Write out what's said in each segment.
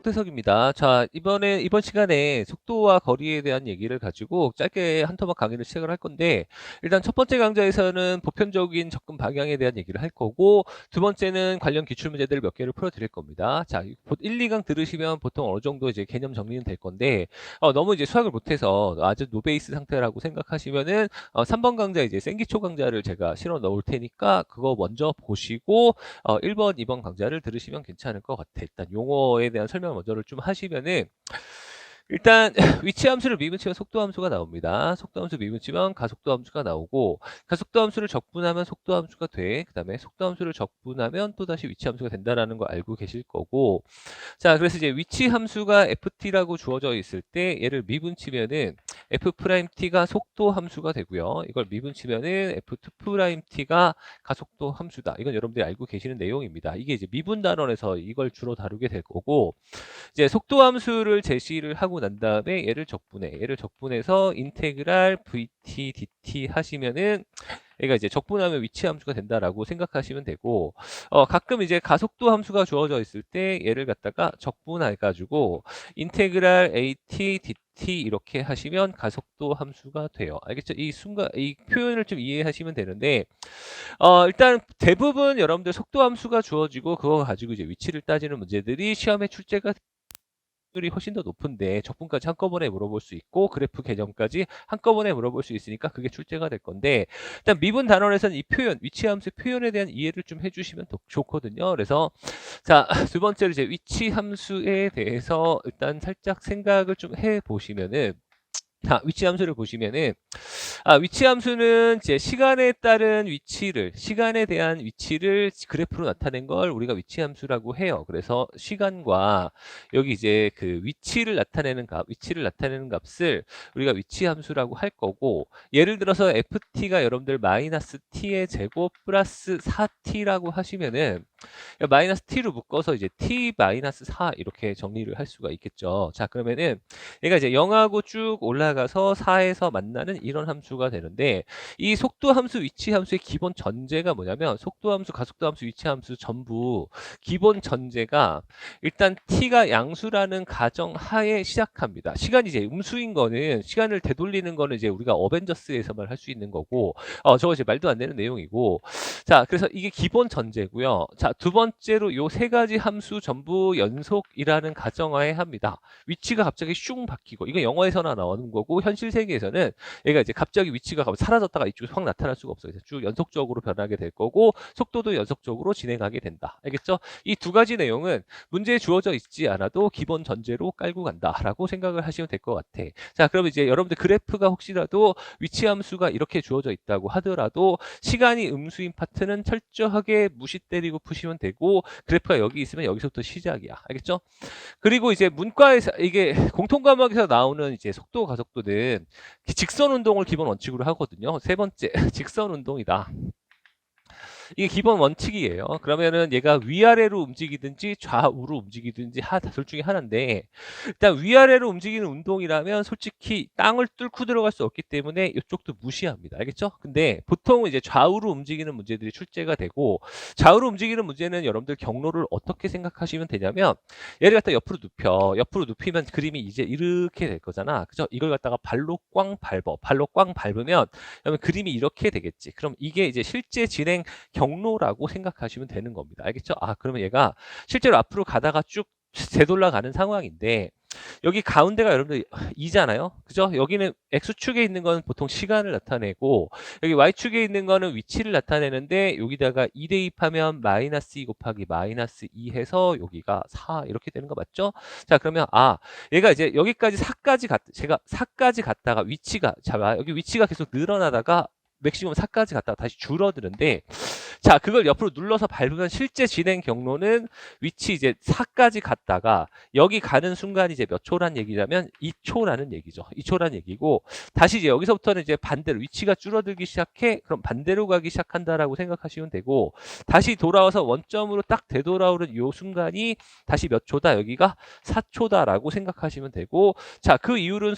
덕대석입니다. 자, 이번 시간에 속도와 거리에 대한 얘기를 가지고 짧게 한 토막 강의를 시작을 할 건데, 일단 첫 번째 강좌에서는 보편적인 접근 방향에 대한 얘기를 할 거고, 두 번째는 관련 기출문제들을 몇 개를 풀어드릴 겁니다. 자, 1, 2강 들으시면 보통 어느 정도 이제 개념 정리는 될 건데, 너무 이제 수학을 못해서 아주 노베이스 상태라고 생각하시면은, 3번 강좌 이제 생기초 강좌를 제가 실어 넣을 테니까, 그거 먼저 보시고, 1번, 2번 강좌를 들으시면 괜찮을 것 같아. 일단 용어에 대한 설명 먼저를 좀 하시면은, 일단 위치 함수를 미분치면 속도 함수가 나옵니다. 속도 함수 미분치면 가속도 함수가 나오고, 가속도 함수를 적분하면 속도 함수가 돼. 그다음에 속도 함수를 적분하면 또다시 위치 함수가 된다라는 거 알고 계실 거고, 자, 그래서 이제 위치 함수가 ft라고 주어져 있을 때 얘를 미분치면은 f't가 속도 함수가 되고요. 이걸 미분치면은 f2't가 가속도 함수다. 이건 여러분들이 알고 계시는 내용입니다. 이게 이제 미분 단원에서 이걸 주로 다루게 될 거고, 이제 속도 함수를 제시를 하고 난 다음에 얘를 적분해서 인테그랄 vt dt 하시면은 얘가 이제 적분하면 위치 함수가 된다라고 생각하시면 되고, 가끔 이제 가속도 함수가 주어져 있을 때 얘를 갖다가 적분해가지고 인테그랄 at dt 이렇게 하시면 가속도 함수가 돼요. 알겠죠? 이 표현을 좀 이해하시면 되는데, 일단 대부분 여러분들 속도 함수가 주어지고 그거 가지고 이제 위치를 따지는 문제들이 시험에 출제가 이 훨씬 더 높은데 적분까지 한꺼번에 물어볼 수 있고 그래프 개념까지 한꺼번에 물어볼 수 있으니까 그게 출제가 될 건데, 일단 미분 단원에서는 이 표현, 위치 함수 표현에 대한 이해를 좀 해주시면 더 좋거든요. 그래서 자, 두 번째로 이제 위치 함수에 대해서 일단 살짝 생각을 좀 해보시면은, 자, 위치 함수를 보시면은, 위치 함수는 이제 시간에 따른 시간에 대한 위치를 그래프로 나타낸 걸 우리가 위치 함수라고 해요. 그래서 시간과 여기 이제 그 위치를 나타내는 값을 우리가 위치 함수라고 할 거고, 예를 들어서 ft가 여러분들 마이너스 t의 제곱 플러스 4t라고 하시면은 마이너스 t로 묶어서 이제 t 마이너스 4 이렇게 정리를 할 수가 있겠죠. 자, 그러면은 얘가 이제 0하고 쭉 올라가서 4에서 만나는 이런 함수가 되는데, 이 속도 함수, 위치 함수의 기본 전제가 뭐냐면, 속도 함수, 가속도 함수, 위치 함수 전부 기본 전제가 일단 t가 양수라는 가정 하에 시작합니다. 시간이 이제 음수인 거는, 시간을 되돌리는 거는 이제 우리가 어벤져스에서만 할 수 있는 거고, 저거 이제 말도 안 되는 내용이고, 자, 그래서 이게 기본 전제고요. 자, 두 번째로 요 세 가지 함수 전부 연속이라는 가정하에 합니다. 위치가 갑자기 슝 바뀌고, 이거 영어에서나 나오는 거고 현실 세계에서는 얘가 이제 갑자기 위치가 사라졌다가 이쪽에 확 나타날 수가 없어요. 쭉 연속적으로 변하게 될 거고 속도도 연속적으로 진행하게 된다. 알겠죠? 이 두 가지 내용은 문제에 주어져 있지 않아도 기본 전제로 깔고 간다라고 생각을 하시면 될 것 같아. 자, 그럼 이제 여러분들 그래프가 혹시라도 위치 함수가 이렇게 주어져 있다고 하더라도 시간이 음수인 파트는 철저하게 무시 때리고 푸시면 되고, 그래프가 여기 있으면 여기서부터 시작이야. 알겠죠? 그리고 이제 문과에서 이게 공통 과목에서 나오는 이제 속도 가속도는 직선 운동을 기본 원칙으로 하거든요. 세 번째, 직선 운동이다. 이게 기본 원칙이에요. 그러면은 얘가 위아래로 움직이든지 좌우로 움직이든지 둘 중에 하나인데, 일단 위아래로 움직이는 운동이라면 솔직히 땅을 뚫고 들어갈 수 없기 때문에 이쪽도 무시합니다. 알겠죠? 근데 보통 이제 좌우로 움직이는 문제들이 출제가 되고, 좌우로 움직이는 문제는 여러분들 경로를 어떻게 생각하시면 되냐면, 얘를 갖다 옆으로 눕히면 그림이 이제 이렇게 될 거잖아. 그죠? 이걸 갖다가 발로 꽝 밟으면 그러면 그림이 이렇게 되겠지. 그럼 이게 이제 실제 진행 경로라고 생각하시면 되는 겁니다. 알겠죠? 그러면 얘가 실제로 앞으로 가다가 쭉 되돌아가는 상황인데, 여기 가운데가 여러분들 2잖아요. 그죠? 여기는 X축에 있는 거는 보통 시간을 나타내고, 여기 Y축에 있는 거는 위치를 나타내는데, 여기다가 2 대입하면 마이너스 2 곱하기 마이너스 2 해서 여기가 4 이렇게 되는 거 맞죠? 자, 그러면 얘가 이제 여기까지 4까지 제가 4까지 갔다가 여기 위치가 계속 늘어나다가 맥시멈 4까지 갔다가 다시 줄어드는데, 자, 그걸 옆으로 눌러서 밟으면 실제 진행 경로는 위치 이제 4까지 갔다가 여기 가는 순간이 이제 몇 초란 얘기냐면 2초라는 얘기죠. 2초란 얘기고, 다시 이제 여기서부터는 이제 반대로 위치가 줄어들기 시작해. 그럼 반대로 가기 시작한다라고 생각하시면 되고, 다시 돌아와서 원점으로 딱 되돌아오는 요 순간이 다시 몇 초다? 여기가 4초다라고 생각하시면 되고, 자, 그 이유는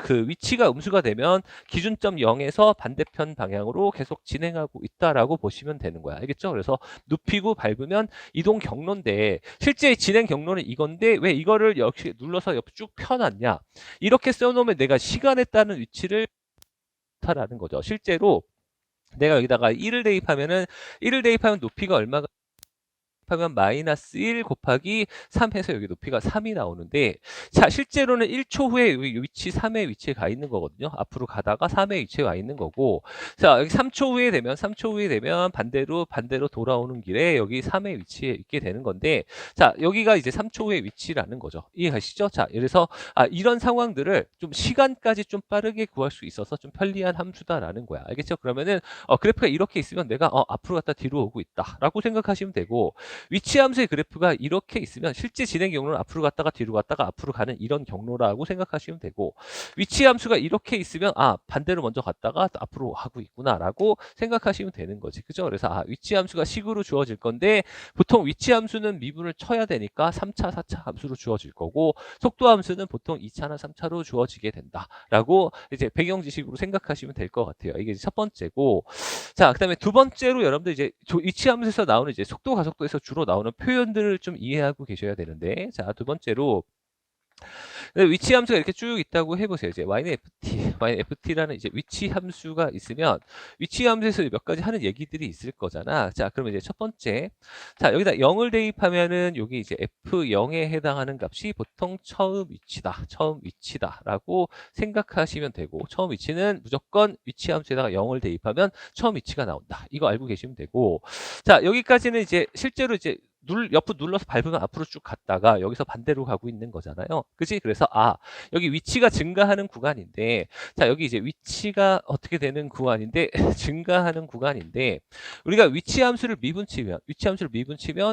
그 위치가 음수가 되면 기준점 0에서 반대편 방향으로 계속 진행하고 있다라고 보시면 되는 거야. 알겠죠? 그래서 눕히고 밟으면 이동 경로인데 실제 진행 경로는 이건데 왜 이거를 역시 눌러서 옆 쭉 펴놨냐? 이렇게 써놓으면 내가 시간에 따른 위치를 라는 거죠. 실제로 내가 여기다가 1을 대입하면은 1을 대입하면 높이가 얼마가 하면 마이너스 1 곱하기 3 해서 여기 높이가 3이 나오는데 자 실제로는 1초 후에 여기 위치 3의 위치에 가 있는 거거든요. 앞으로 가다가 3의 위치에 와 있는 거고 자 여기 3초 후에 되면 반대로 돌아오는 길에 여기 3의 위치에 있게 되는 건데 자 여기가 이제 3초 후의 위치라는 거죠. 이해가시죠? 자 그래서 이런 상황들을 좀 시간까지 좀 빠르게 구할 수 있어서 좀 편리한 함수다라는 거야. 알겠죠? 그러면은 그래프가 이렇게 있으면 내가 앞으로 갔다 뒤로 오고 있다라고 생각하시면 되고 위치 함수의 그래프가 이렇게 있으면 실제 진행 경로는 앞으로 갔다가 뒤로 갔다가 앞으로 가는 이런 경로라고 생각하시면 되고 위치 함수가 이렇게 있으면 반대로 먼저 갔다가 앞으로 하고 있구나라고 생각하시면 되는 거지. 그죠? 그래서 위치 함수가 식으로 주어질 건데 보통 위치 함수는 미분을 쳐야 되니까 3차, 4차 함수로 주어질 거고 속도 함수는 보통 2차나 3차로 주어지게 된다라고 이제 배경 지식으로 생각하시면 될 것 같아요. 이게 첫 번째고 자, 그다음에 두 번째로 여러분들 이제 위치 함수에서 나오는 이제 속도 가속도에서 주로 나오는 표현들을 좀 이해하고 계셔야 되는데 자, 두 번째로 위치 함수가 이렇게 쭉 있다고 해보세요. 이제 yNFT라는 이제 위치 함수가 있으면 위치 함수에서 몇 가지 하는 얘기들이 있을 거잖아. 자, 그러면 이제 첫 번째, 자 여기다 0을 대입하면은 여기 이제 F0에 해당하는 값이 보통 처음 위치다라고 생각하시면 되고 처음 위치는 무조건 위치 함수에다가 0을 대입하면 처음 위치가 나온다. 이거 알고 계시면 되고, 자 여기까지는 이제 실제로 이제 옆으로 눌러서 밟으면 앞으로 쭉 갔다가 여기서 반대로 가고 있는 거잖아요. 그치? 그래서 여기 위치가 증가하는 구간인데 자 여기 이제 위치가 어떻게 되는 구간인데 증가하는 구간인데 우리가 위치 함수를 미분치면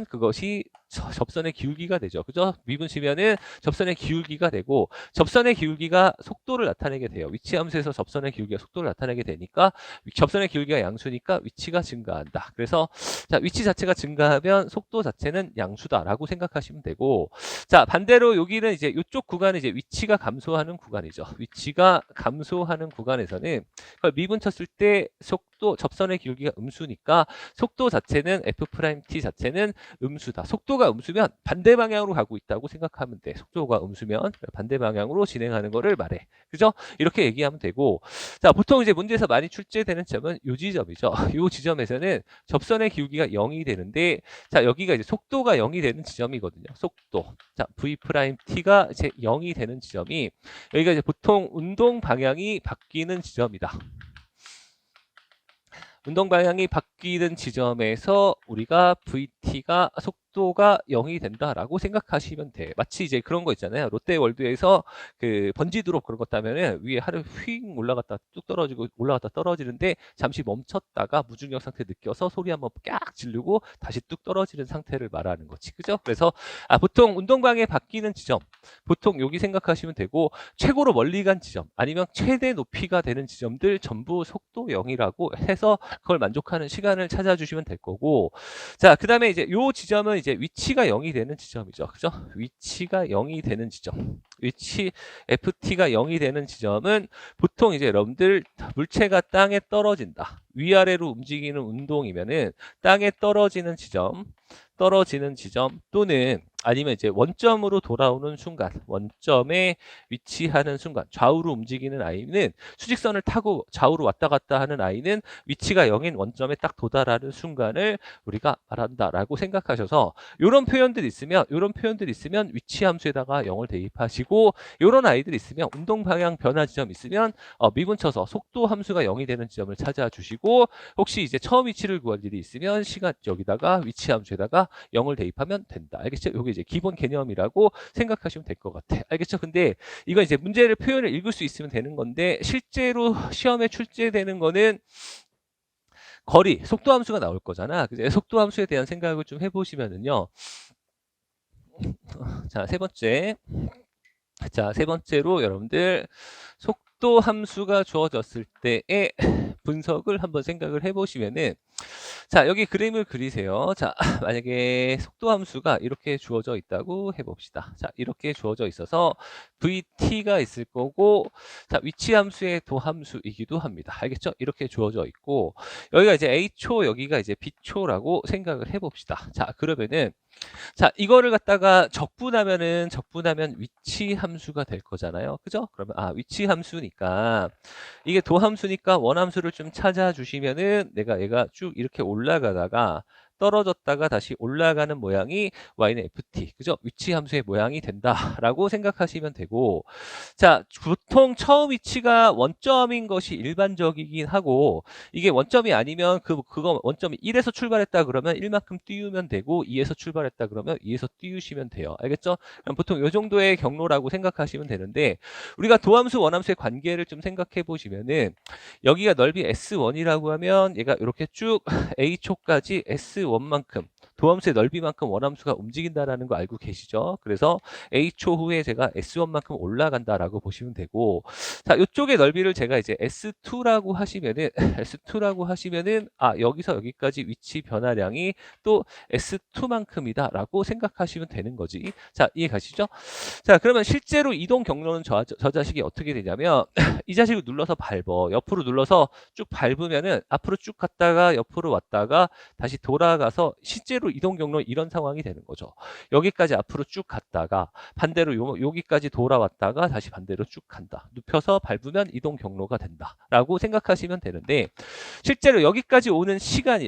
그것이 접선의 기울기가 되죠. 그죠? 미분치면은 접선의 기울기가 되고 접선의 기울기가 속도를 나타내게 돼요. 위치 함수에서 접선의 기울기가 속도를 나타내게 되니까 접선의 기울기가 양수니까 위치가 증가한다. 그래서 자 위치 자체가 증가하면 속도 자체는 양수다라고 생각하시면 되고 자 반대로 여기는 이제 이쪽 구간은 이제 위치가 감소하는 구간이죠. 위치가 감소하는 구간에서는 그걸 미분쳤을 때 속도 접선의 기울기가 음수니까 속도 자체는 F't 자체는 음수다. 속도가 음수면 반대 방향으로 가고 있다고 생각하면 돼. 속도가 음수면 반대 방향으로 진행하는 거를 말해. 그죠? 이렇게 얘기하면 되고 자 보통 이제 문제에서 많이 출제되는 점은 이 지점이죠. 이 지점에서는 접선의 기울기가 0이 되는데 자 여기가 이제 속도가 0이 되는 지점이거든요. 속도. 자 V'T가 이제 0이 되는 지점이 여기가 이제 보통 운동 방향이 바뀌는 지점이다. 운동 방향이 바뀌는 지점에서 우리가 VT가 속도가 0이 된다라고 생각하시면 돼. 마치 이제 그런 거 있잖아요. 롯데월드에서 그 번지 드롭 그런 것 따면은 위에 하루 휙 올라갔다 뚝 떨어지고 올라갔다 떨어지는데 잠시 멈췄다가 무중력 상태 느껴서 소리 한번 깍 지르고 다시 뚝 떨어지는 상태를 말하는 거지. 그죠? 그래서 보통 운동 방향이 바뀌는 지점 보통 여기 생각하시면 되고 최고로 멀리 간 지점 아니면 최대 높이가 되는 지점들 전부 속도 0이라고 해서 그걸 만족하는 시간을 찾아주시면 될 거고 자 그 다음에 이제 요 지점은 이제 위치가 0이 되는 지점이죠. 그죠? 위치가 0이 되는 지점 위치 FT가 0이 되는 지점은 보통 이제 여러분들 물체가 땅에 떨어진다. 위아래로 움직이는 운동이면은 땅에 떨어지는 지점 또는 아니면 이제 원점으로 돌아오는 순간, 원점에 위치하는 순간, 좌우로 움직이는 아이는 수직선을 타고 좌우로 왔다 갔다 하는 아이는 위치가 0인 원점에 딱 도달하는 순간을 우리가 말한다라고 생각하셔서 이런 표현들이 있으면 위치 함수에다가 0을 대입하시고 이런 아이들이 있으면 운동 방향 변화 지점 있으면 미분쳐서 속도 함수가 0이 되는 지점을 찾아주시고 혹시 이제 처음 위치를 구할 일이 있으면 시간 여기다가 위치 함수에다가 0을 대입하면 된다. 알겠죠? 이게 이제 기본 개념이라고 생각하시면 될 것 같아. 알겠죠? 근데 이건 이제 문제를 표현을 읽을 수 있으면 되는 건데 실제로 시험에 출제되는 거는 거리, 속도 함수가 나올 거잖아. 그래서 속도 함수에 대한 생각을 좀 해보시면은요. 자, 세 번째로 여러분들 속도 함수가 주어졌을 때의 분석을 한번 생각을 해보시면은 자, 여기 그림을 그리세요. 자, 만약에 속도 함수가 이렇게 주어져 있다고 해봅시다. 자, 이렇게 주어져 있어서 vt가 있을 거고, 자, 위치 함수의 도함수이기도 합니다. 알겠죠? 이렇게 주어져 있고, 여기가 이제 a초, 여기가 이제 b초라고 생각을 해봅시다. 자, 그러면은 자, 이거를 갖다가 적분하면 위치 함수가 될 거잖아요. 그죠? 그러면 위치 함수니까 이게 도함수니까 원함수를 좀 찾아주시면은 내가 얘가 쭉 이렇게 올라가다가 떨어졌다가 다시 올라가는 모양이 y는 ft, 그죠? 위치 함수의 모양이 된다라고 생각하시면 되고, 자, 보통 처음 위치가 원점인 것이 일반적이긴 하고, 이게 원점이 아니면 그거 원점이 1에서 출발했다 그러면 1만큼 띄우면 되고, 2에서 출발했다 그러면 2에서 띄우시면 돼요. 알겠죠? 그럼 보통 이 정도의 경로라고 생각하시면 되는데, 우리가 도함수 원함수의 관계를 좀 생각해 보시면은, 여기가 넓이 S1이라고 하면 얘가 이렇게 쭉 A초까지 S1만큼 도함수의 넓이만큼 원함수가 움직인다라는 거 알고 계시죠? 그래서 A초 후에 제가 S1만큼 올라간다라고 보시면 되고, 자, 이쪽의 넓이를 제가 이제 S2라고 하시면은 S2라고 하시면은 여기서 여기까지 위치 변화량이 또 S2만큼이다라고 생각하시면 되는 거지. 자, 이해 가시죠? 자, 그러면 실제로 이동 경로는 저 자식이 어떻게 되냐면 이 자식을 눌러서 밟어. 옆으로 눌러서 쭉 밟으면은 앞으로 쭉 갔다가 옆으로 왔다가 다시 돌아가서 실제로 이동 경로 이런 상황이 되는 거죠. 여기까지 앞으로 쭉 갔다가 반대로 여기까지 돌아왔다가 다시 반대로 쭉 간다. 눕혀서 밟으면 이동 경로가 된다라고 생각하시면 되는데, 실제로 여기까지 오는 시간이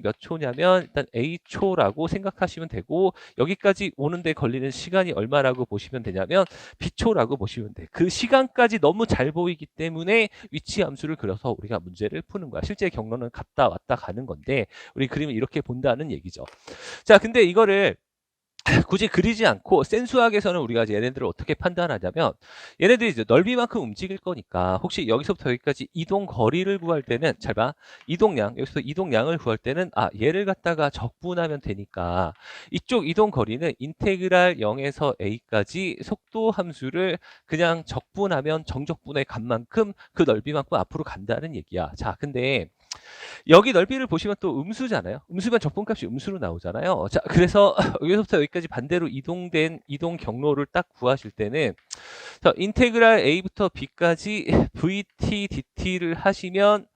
몇 초냐면 일단 A초라고 생각하시면 되고, 여기까지 오는데 걸리는 시간이 얼마라고 보시면 되냐면 B초라고 보시면 돼. 그 시간까지 너무 잘 보이기 때문에 위치 함수를 그려서 우리가 문제를 푸는 거야. 실제 경로는 갔다 왔다 가는 건데 우리 그림을 이렇게 본다는 얘기죠. 자, 근데 이거를 굳이 그리지 않고 센수학에서는 우리가 이제 얘네들을 어떻게 판단하냐면, 얘네들이 이제 넓이만큼 움직일 거니까 혹시 여기서부터 여기까지 이동 거리를 구할 때는, 잘 봐, 여기서 이동량을 구할 때는 얘를 갖다가 적분하면 되니까 이쪽 이동 거리는 인테그랄 0에서 a까지 속도 함수를 그냥 적분하면 정적분의 값만큼 그 넓이만큼 앞으로 간다는 얘기야. 자, 근데 여기 넓이를 보시면 또 음수잖아요. 음수면 적분값이 음수로 나오잖아요. 자, 그래서 여기서부터 여기까지 반대로 이동된 이동 경로를 딱 구하실 때는, 자, 인테그랄 a부터 b까지 vt dt를 하시면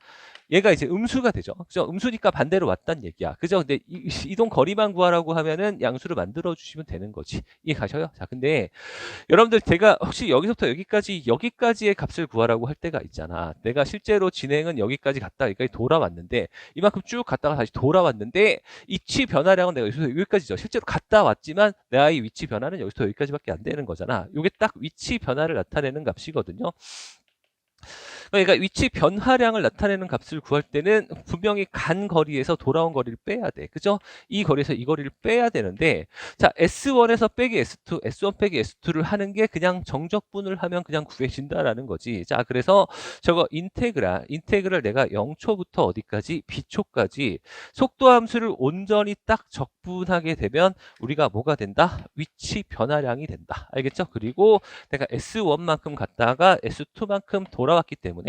얘가 이제 음수가 되죠. 그죠? 음수니까 반대로 왔단 얘기야. 그죠? 근데 이동 거리만 구하라고 하면은 양수를 만들어 주시면 되는 거지. 이해 가셔요? 자, 근데 여러분들, 제가 혹시 여기서부터 여기까지의 값을 구하라고 할 때가 있잖아. 내가 실제로 진행은 여기까지 갔다 여기까지 돌아왔는데, 이만큼 쭉 갔다가 다시 돌아왔는데 위치 변화량은 내가 여기서 여기까지죠. 실제로 갔다 왔지만 나의 위치 변화는 여기서 여기까지밖에 안 되는 거잖아. 이게 딱 위치 변화를 나타내는 값이거든요. 그러니까 위치 변화량을 나타내는 값을 구할 때는 분명히 간 거리에서 돌아온 거리를 빼야 돼. 그죠? 이 거리에서 이 거리를 빼야 되는데, 자, S1에서 빼기 S2, S1 빼기 S2를 하는 게 그냥 정적분을 하면 그냥 구해진다라는 거지. 자, 그래서 저거 인테그랄 내가 0초부터 어디까지? B초까지 속도 함수를 온전히 딱 적분하게 되면 우리가 뭐가 된다? 위치 변화량이 된다. 알겠죠? 그리고 내가 S1만큼 갔다가 S2만큼 돌아왔기 때문에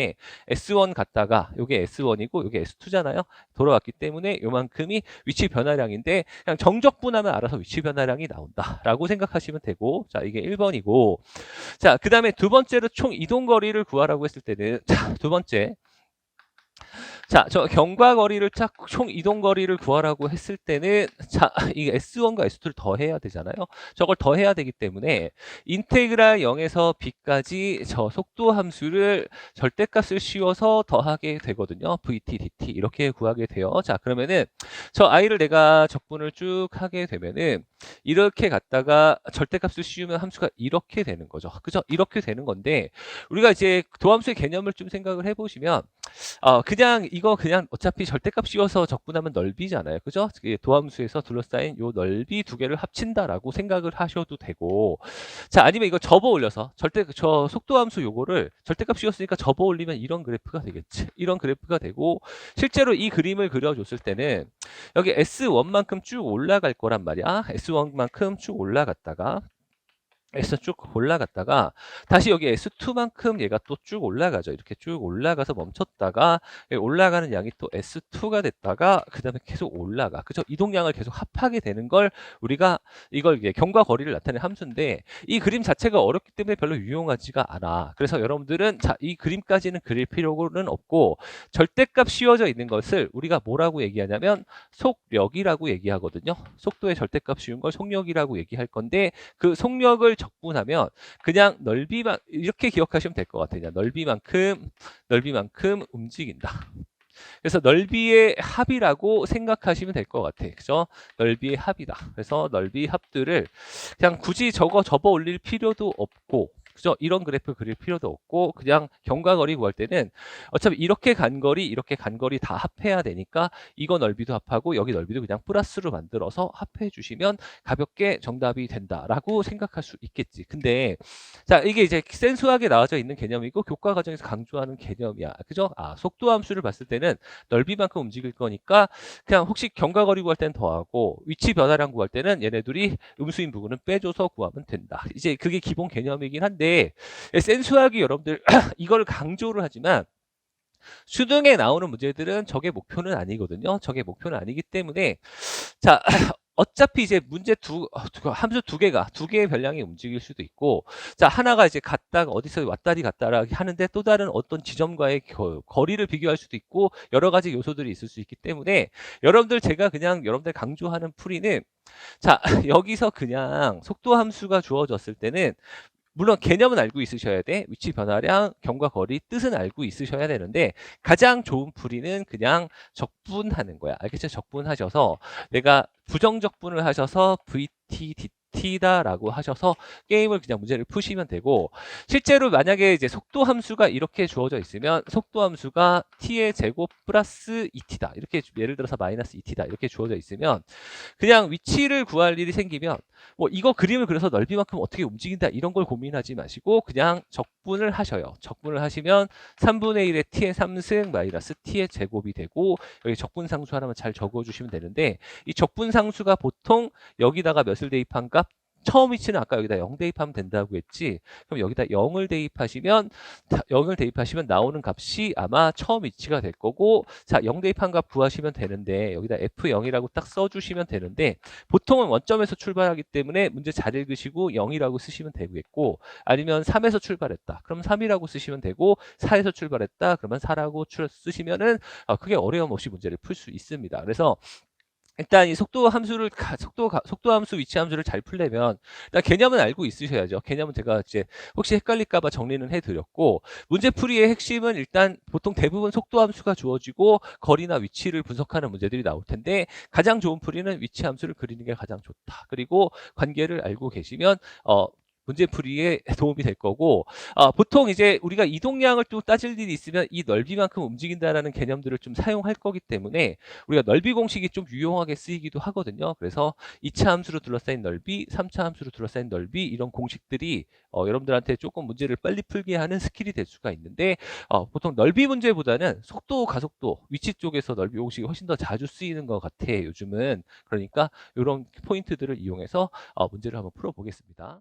S1 갔다가 요게 S1이고 요게 S2잖아요. 돌아왔기 때문에 요만큼이 위치 변화량인데 그냥 정적분하면 알아서 위치 변화량이 나온다라고 생각하시면 되고, 자, 이게 1번이고, 자, 그 다음에 두 번째로 총 이동 거리를 구하라고 했을 때는, 자, 두 번째, 자, 저 경과 거리를 총 이동 거리를 구하라고 했을 때는, 자, 이 S1과 S2를 더해야 되잖아요. 저걸 더해야 되기 때문에 인테그랄 0에서 b까지 저 속도 함수를 절대값을 씌워서 더하게 되거든요. vt, dt 이렇게 구하게 돼요. 자, 그러면은 저 i를 내가 적분을 쭉 하게 되면은 이렇게 갔다가 절대값을 씌우면 함수가 이렇게 되는 거죠. 그죠? 이렇게 되는 건데, 우리가 이제 도함수의 개념을 좀 생각을 해보시면, 그냥 이거 그냥 어차피 절대값 씌워서 적분하면 넓이잖아요. 그죠? 도함수에서 둘러싸인 요 넓이 두 개를 합친다라고 생각을 하셔도 되고, 자, 아니면 이거 접어 올려서 저 속도함수 요거를 절대값 씌웠으니까 접어 올리면 이런 그래프가 되겠지. 이런 그래프가 되고, 실제로 이 그림을 그려줬을 때는 여기 S1만큼 쭉 올라갈 거란 말이야. S1만큼 쭉 올라갔다가 S 쭉 올라갔다가 다시 여기 S2만큼 얘가 또 쭉 올라가죠. 이렇게 쭉 올라가서 멈췄다가 올라가는 양이 또 S2가 됐다가 그 다음에 계속 올라가. 그죠? 이동량을 계속 합하게 되는 걸 우리가 이걸 이제 경과 거리를 나타내는 함수인데 이 그림 자체가 어렵기 때문에 별로 유용하지가 않아. 그래서 여러분들은 자, 이 그림까지는 그릴 필요는 없고 절대값 씌워져 있는 것을 우리가 뭐라고 얘기하냐면 속력이라고 얘기하거든요. 속도의 절대값 씌운 걸 속력이라고 얘기할 건데 그 속력을 적분하면 그냥 넓이만 이렇게 기억하시면 될 것 같아요. 그냥 넓이만큼 움직인다. 그래서 넓이의 합이라고 생각하시면 될 것 같아. 그죠? 넓이의 합이다. 그래서 넓이 합들을 그냥 굳이 접어 올릴 필요도 없고, 그죠? 이런 그래프 그릴 필요도 없고, 그냥 경과거리 구할 때는 어차피 이렇게 간 거리 다 합해야 되니까 이거 넓이도 합하고 여기 넓이도 그냥 플러스로 만들어서 합해 주시면 가볍게 정답이 된다라고 생각할 수 있겠지. 근데 자, 이게 이제 센수하게 나와져 있는 개념이고 교과 과정에서 강조하는 개념이야. 그죠? 아, 속도 함수를 봤을 때는 넓이만큼 움직일 거니까 그냥 혹시 경과거리 구할 때는 더하고 위치 변화량 구할 때는 얘네들이 음수인 부분은 빼줘서 구하면 된다. 이제 그게 기본 개념이긴 한데 센수학이 여러분들 이걸 강조를 하지만 수능에 나오는 문제들은 저게 목표는 아니거든요. 저게 목표는 아니기 때문에 자 어차피 이제 문제 함수 두 개의 별량이 움직일 수도 있고, 자, 하나가 이제 갔다가 어디서 왔다리 갔다리 하는데 또 다른 어떤 지점과의 거리를 비교할 수도 있고, 여러 가지 요소들이 있을 수 있기 때문에, 여러분들 제가 그냥 여러분들 강조하는 풀이는, 자, 여기서 그냥 속도 함수가 주어졌을 때는 물론 개념은 알고 있으셔야 돼. 위치 변화량, 경과 거리, 뜻은 알고 있으셔야 되는데 가장 좋은 풀이는 그냥 적분하는 거야. 알겠죠? 적분하셔서 내가 부정적분을 하셔서 VT, DT다라고 하셔서 게임을 그냥 문제를 푸시면 되고 실제로 만약에 이제 속도 함수가 이렇게 주어져 있으면 속도 함수가 t의 제곱 플러스 2t다. 이렇게 예를 들어서 마이너스 2t다. 이렇게 주어져 있으면 그냥 위치를 구할 일이 생기면 뭐 이거 그림을 그려서 넓이만큼 어떻게 움직인다 이런 걸 고민하지 마시고 그냥 적분을 하셔요. 적분을 하시면 3분의 1의 t의 3승 마이너스 t의 제곱이 되고 여기 적분상수 하나만 잘 적어주시면 되는데 이 적분상수가 보통 여기다가 몇을 대입한 값 처음 위치는 아까 여기다 0 대입하면 된다고 했지. 그럼 여기다 0을 대입하시면 나오는 값이 아마 처음 위치가 될 거고 자, 0 대입한 값 구하시면 되는데 여기다 F0이라고 딱 써주시면 되는데 보통은 원점에서 출발하기 때문에 문제 잘 읽으시고 0이라고 쓰시면 되겠고 아니면 3에서 출발했다. 그럼 3이라고 쓰시면 되고 4에서 출발했다. 그러면 4라고 쓰시면은 크게 어려움 없이 문제를 풀 수 있습니다. 그래서 일단 이 속도 함수, 위치 함수를 잘 풀려면 일단 개념은 알고 있으셔야죠. 개념은 제가 이제 혹시 헷갈릴까봐 정리는 해드렸고 문제풀이의 핵심은 일단 보통 대부분 속도 함수가 주어지고 거리나 위치를 분석하는 문제들이 나올 텐데 가장 좋은 풀이는 위치 함수를 그리는 게 가장 좋다. 그리고 관계를 알고 계시면 문제풀이에 도움이 될 거고 보통 이제 우리가 이동량을 또 따질 일이 있으면 이 넓이만큼 움직인다라는 개념들을 좀 사용할 거기 때문에 우리가 넓이 공식이 좀 유용하게 쓰이기도 하거든요. 그래서 2차 함수로 둘러싸인 넓이, 3차 함수로 둘러싸인 넓이 이런 공식들이 여러분들한테 조금 문제를 빨리 풀게 하는 스킬이 될 수가 있는데 보통 넓이 문제보다는 속도, 가속도, 위치 쪽에서 넓이 공식이 훨씬 더 자주 쓰이는 것 같아 요즘은. 그러니까 이런 포인트들을 이용해서 문제를 한번 풀어보겠습니다.